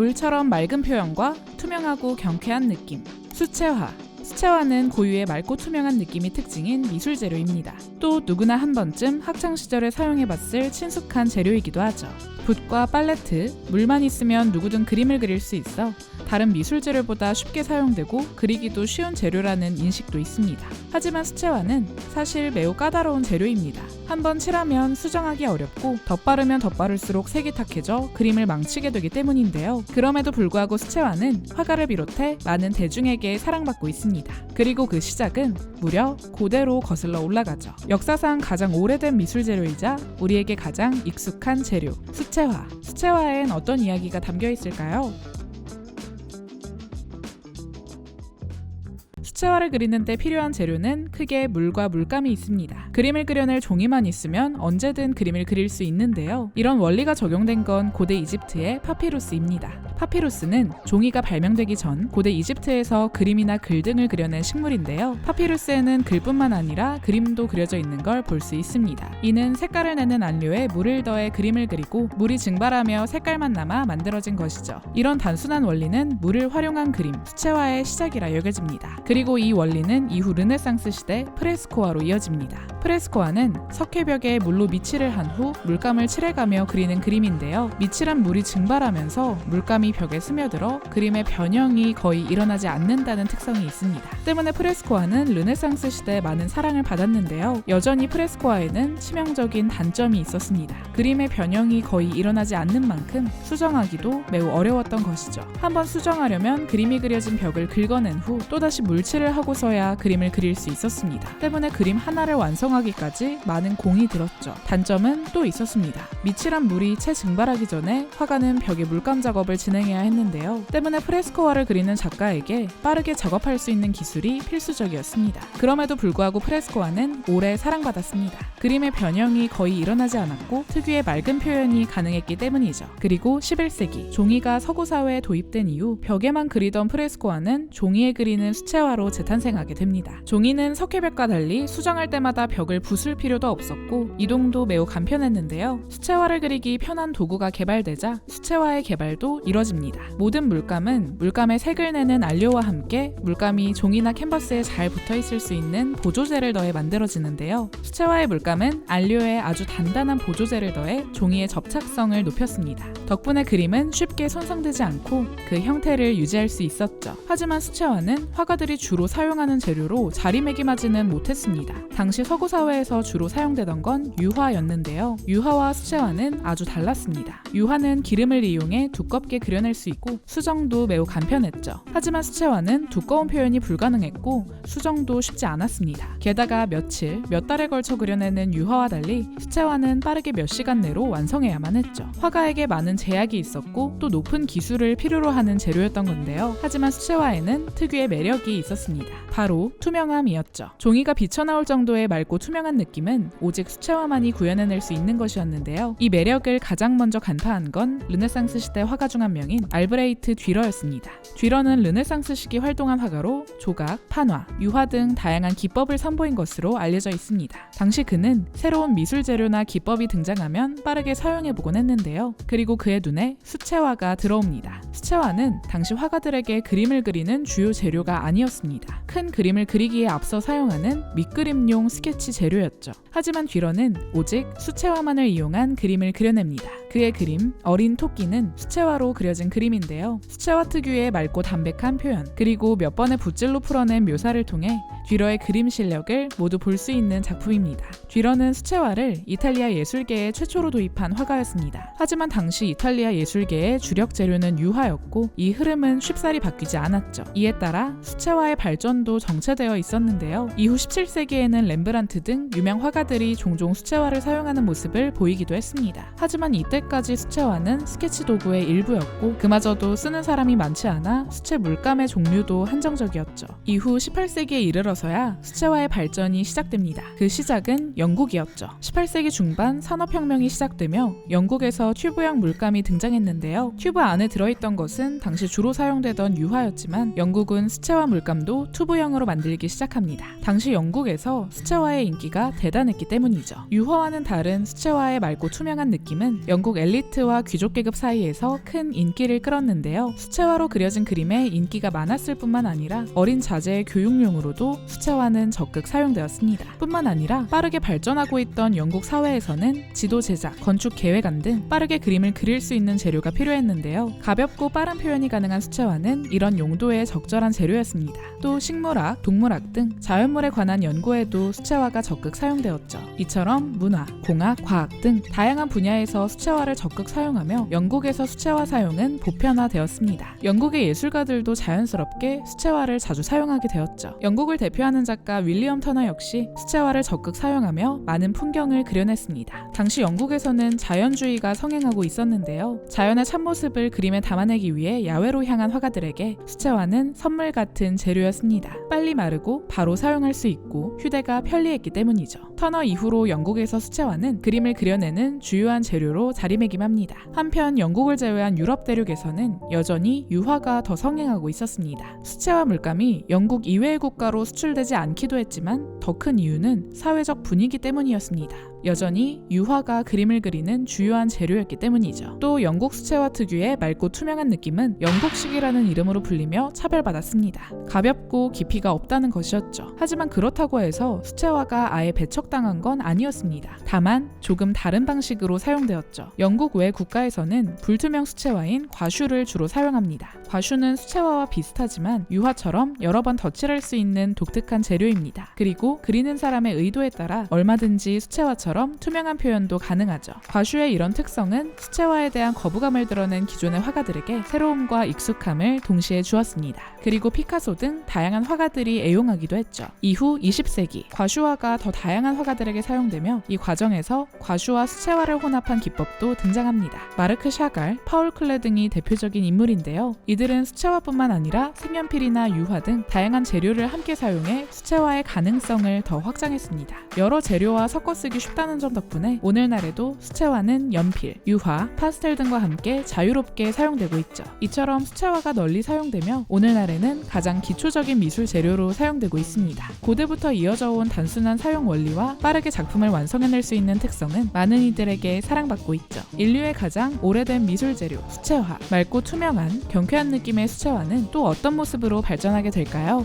물처럼 맑은 표현과 투명하고 경쾌한 느낌. 수채화. 수채화는 고유의 맑고 투명한 느낌이 특징인 미술 재료입니다. 또 누구나 한 번쯤 학창시절에 사용해봤을 친숙한 재료이기도 하죠. 붓과 팔레트, 물만 있으면 누구든 그림을 그릴 수 있어 다른 미술 재료보다 쉽게 사용되고 그리기도 쉬운 재료라는 인식도 있습니다. 하지만 수채화는 사실 매우 까다로운 재료입니다. 한번 칠하면 수정하기 어렵고 덧바르면 덧바를수록 색이 탁해져 그림을 망치게 되기 때문인데요. 그럼에도 불구하고 수채화는 화가를 비롯해 많은 대중에게 사랑받고 있습니다. 그리고 그 시작은 무려 고대로 거슬러 올라가죠. 역사상 가장 오래된 미술 재료이자 우리에게 가장 익숙한 재료, 수채화. 수채화엔 어떤 이야기가 담겨 있을까요? 수채화를 그리는 데 필요한 재료는 크게 물과 물감이 있습니다. 그림을 그려낼 종이만 있으면 언제든 그림을 그릴 수 있는데요. 이런 원리가 적용된 건 고대 이집트의 파피루스입니다. 파피루스는 종이가 발명되기 전 고대 이집트에서 그림이나 글 등을 그려낸 식물인데요. 파피루스에는 글뿐만 아니라 그림도 그려져 있는 걸 볼 수 있습니다. 이는 색깔을 내는 안료에 물을 더해 그림을 그리고 물이 증발하며 색깔만 남아 만들어진 것이죠. 이런 단순한 원리는 물을 활용한 그림, 수채화의 시작이라 여겨집니다. 그리고 이 원리는 이후 르네상스 시대 프레스코화로 이어집니다. 프레스코화는 석회벽에 물로 밑칠을 한 후 물감을 칠해가며 그리는 그림인데요. 밑칠한 물이 증발하면서 물감이 벽에 스며들어 그림의 변형이 거의 일어나지 않는다는 특성이 있습니다. 때문에 프레스코화는 르네상스 시대에 많은 사랑을 받았는데요. 여전히 프레스코화에는 치명적인 단점이 있었습니다. 그림의 변형이 거의 일어나지 않는 만큼 수정하기도 매우 어려웠던 것이죠. 한번 수정하려면 그림이 그려진 벽을 긁어낸 후 또다시 물칠을 하고서야 그림을 그릴 수 있었습니다. 때문에 그림 하나를 완성하기까지 많은 공이 들었죠. 단점은 또 있었습니다. 밑칠한 물이 채 증발하기 전에 화가는 벽에 물감 작업을 진행해야 했는데요. 때문에 프레스코화를 그리는 작가에게 빠르게 작업할 수 있는 기술이 필수적이었습니다. 그럼에도 불구하고 프레스코화는 오래 사랑받았습니다. 그림의 변형이 거의 일어나지 않았고 특유의 맑은 표현이 가능했기 때문이죠. 그리고 11세기 종이가 서구 사회에 도입된 이후 벽에만 그리던 프레스코화는 종이에 그리는 수채화로 재탄생하게 됩니다. 종이는 석회벽과 달리 수정할 때마다 벽을 부술 필요도 없었고 이동도 매우 간편했는데요. 수채화를 그리기 편한 도구가 개발되자 수채화의 개발도 이뤄집니다. 모든 물감은 물감의 색을 내는 안료와 함께 물감이 종이나 캔버스에 잘 붙어 있을 수 있는 보조제를 더해 만들어지는데요. 수채화의 물감은 안료에 아주 단단한 보조제를 더해 종이의 접착성을 높였습니다. 덕분에 그림은 쉽게 손상되지 않고 그 형태를 유지할 수 있었죠. 하지만 수채화는 화가들이 주로 사용하는 재료로 자리매김하지는 못했습니다. 당시 서구 사회에서 주로 사용되던 건 유화였는데요. 유화와 수채화는 아주 달랐습니다. 유화는 기름을 이용해 두껍게 그려낼 수 있고 수정도 매우 간편했죠. 하지만 수채화는 두꺼운 표현이 불가능했고 수정도 쉽지 않았습니다. 게다가 며칠, 몇 달에 걸쳐 그려내는 유화와 달리 수채화는 빠르게 몇 시간 내로 완성해야만 했죠. 화가에게 많은 제약이 있었고 또 높은 기술을 필요로 하는 재료였던 건데요. 하지만 수채화에는 특유의 매력이 있었습니다. 바로 투명함이었죠. 종이가 비쳐나올 정도의 맑고 투명한 느낌은 오직 수채화만이 구현해낼 수 있는 것이었는데요. 이 매력을 가장 먼저 간파한 건 르네상스 시대 화가 중 한 명인 알브레이트 듀러였습니다. 듀러는 르네상스 시기 활동한 화가로 조각, 판화, 유화 등 다양한 기법을 선보인 것으로 알려져 있습니다. 당시 그는 새로운 미술 재료나 기법이 등장하면 빠르게 사용해보곤 했는데요. 그리고 그의 눈에 수채화가 들어옵니다. 수채화는 당시 화가들에게 그림을 그리는 주요 재료가 아니었습니다. 큰 그림을 그리기에 앞서 사용하는 밑그림용 스케치 재료였죠. 하지만 듀러는 오직 수채화만을 이용한 그림을 그려냅니다. 그의 그림 어린 토끼는 수채화로 그려진 그림인데요. 수채화 특유의 맑고 담백한 표현 그리고 몇 번의 붓질로 풀어낸 묘사를 통해 듀러의 그림 실력을 모두 볼 수 있는 작품입니다. 듀러는 수채화를 이탈리아 예술계에 최초로 도입한 화가였습니다. 하지만 당시 이탈리아 예술계의 주력 재료는 유화였고 이 흐름은 쉽사리 바뀌지 않았죠. 이에 따라 수채화의 발전도 정체되어 있었는데요. 이후 17세기에는 렘브란트 등 유명 화가들이 종종 수채화를 사용하는 모습을 보이기도 했습니다. 하지만 이때까지 수채화는 스케치 도구의 일부였고 그마저도 쓰는 사람이 많지 않아 수채 물감의 종류도 한정적이었죠. 이후 18세기에 이르러서야 수채화의 발전이 시작됩니다. 그 시작은 영국이었죠. 18세기 중반 산업혁명이 시작되며 영국에서 튜브형 물감이 등장했는데요. 튜브 안에 들어있던 것은 당시 주로 사용되던 유화였지만 영국은 수채화 물감도 튜브형으로 만들기 시작합니다. 당시 영국에서 수채화의 인기가 대단했기 때문이죠. 유화와는 다른 수채화의 맑고 투명한 느낌은 영국 엘리트와 귀족 계급 사이에서 큰 인기를 끌었는데요. 수채화로 그려진 그림에 인기가 많았을 뿐만 아니라 어린 자제의 교육용으로도 수채화는 적극 사용되었습니다. 뿐만 아니라 빠르게 발전하고 있던 영국 사회에서는 지도 제작, 건축 계획안 등 빠르게 그림을 그릴 수 있는 재료가 필요했는데요. 가볍고 빠른 표현이 가능한 수채화는 이런 용도에 적절한 재료였습니다. 또 식물학, 동물학 등 자연물에 관한 연구에도 수채화가 적극 사용되었죠. 이처럼 문화, 공학, 과학 등 다양한 분야에서 수채화를 적극 사용하며 영국에서 수채화 사용은 보편화되었습니다. 영국의 예술가들도 자연스럽게 수채화를 자주 사용하게 되었죠. 영국을 대표하는 작가 윌리엄 터너 역시 수채화를 적극 사용하며 많은 풍경을 그려냈습니다. 당시 영국에서는 자연주의가 성행하고 있었는데요. 자연의 참모습을 그림에 담아내기 위해 야외로 향한 화가들에게 수채화는 선물 같은 재료였습니다. 빨리 마르고 바로 사용할 수 있고 휴대가 편리했기 때문이죠. 터너 이후로 영국에서 수채화는 그림을 그려내는 주요한 재료로 자리매김합니다. 한편 영국을 제외한 유럽 대륙에서는 여전히 유화가 더 성행하고 있었습니다. 수채화 물감이 영국 이외의 국가로 수출되지 않기도 했지만 더 큰 이유는 사회적 분위기 때문이었습니다. 여전히 유화가 그림을 그리는 주요한 재료였기 때문이죠. 또 영국 수채화 특유의 맑고 투명한 느낌은 영국식이라는 이름으로 불리며 차별받았습니다. 가볍고 깊이가 없다는 것이었죠. 하지만 그렇다고 해서 수채화가 아예 배척당한 건 아니었습니다. 다만 조금 다른 방식으로 사용되었죠. 영국 외 국가에서는 불투명 수채화인 과슈를 주로 사용합니다. 과슈는 수채화와 비슷하지만 유화처럼 여러 번 덧칠할 수 있는 독특한 재료입니다. 그리고 그리는 사람의 의도에 따라 얼마든지 수채화처럼 투명한 표현도 가능하죠. 과슈의 이런 특성은 수채화에 대한 거부감을 드러낸 기존의 화가들에게 새로움과 익숙함을 동시에 주었습니다. 그리고 피카소 등 다양한 화가들이 애용하기도 했죠. 이후 20세기 과슈화가 더 다양한 화가들에게 사용되며 이 과정에서 과슈와 수채화를 혼합한 기법도 등장합니다. 마르크 샤갈, 파울 클레 등이 대표적인 인물인데요. 이들은 수채화뿐만 아니라 색연필이나 유화 등 다양한 재료를 함께 사용해 수채화의 가능성을 더 확장했습니다. 여러 재료와 섞어 쓰기 쉽다는 점 덕분에 오늘날에도 수채화는 연필, 유화, 파스텔 등과 함께 자유롭게 사용되고 있죠. 이처럼 수채화가 널리 사용되며 오늘날에는 가장 기초적인 미술 재료로 사용되고 있습니다. 고대부터 이어져 온 단순한 사용 원리와 빠르게 작품을 완성해낼 수 있는 특성은 많은 이들에게 사랑받고 있죠. 인류의 가장 오래된 미술 재료, 수채화. 맑고 투명한, 경쾌한 느낌의 수채화는 또 어떤 모습으로 발전하게 될까요?